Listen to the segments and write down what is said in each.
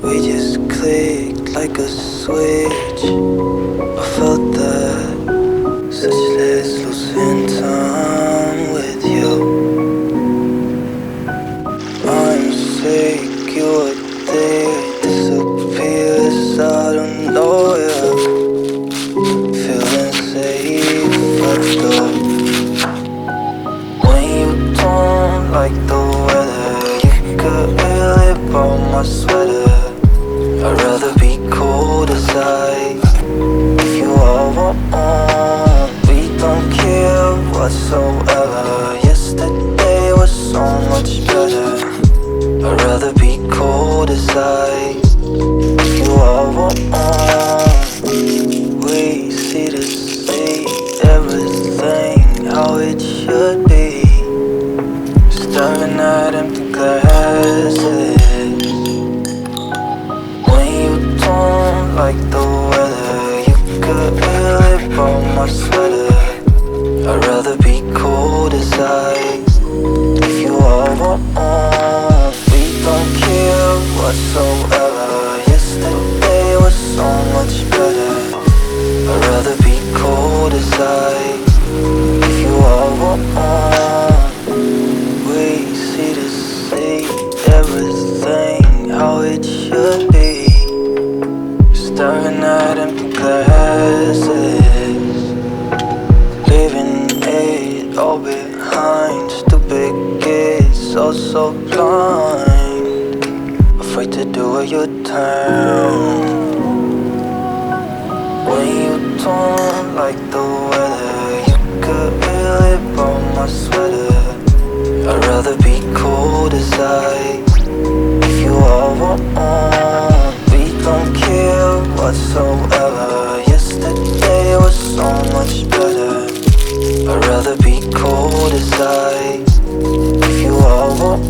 We just clicked like a switch. I felt that such less losing time with you. I'm sick, you are there, disappears out of nowhere. Feeling safe at the when you don't like the weather, you could really borrow my sweater. I'd rather be cold as ice. If you all want, we don't care whatsoever. Yesterday was so much better. I'd rather be cold as ice. If you all want, we see to see everything how it should be. Staring at empty glasses. Don't like the weather, you could really borrow my sweater. I'd rather be cold as ice. If you all want, we don't care whatsoever. Yesterday was so much better. I'd rather be cold as ice. If you all want, we see to see everything how it should be. Staring at empty glasses, leaving it all behind. Stupid kids, so blind, afraid to do it your turn. When you don't like the weather, you could really borrow my sweater. I'd rather be cold as ice. If you all want, don't care whatsoever. Yesterday was so much better. I'd rather be cold as ice. If you all want,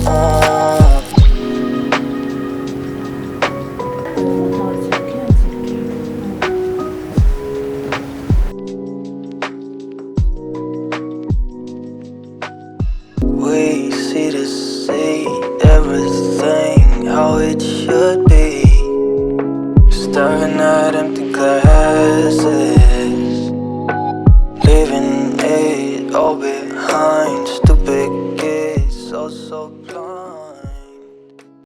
we see to see everything how it should be. Staring at empty glasses.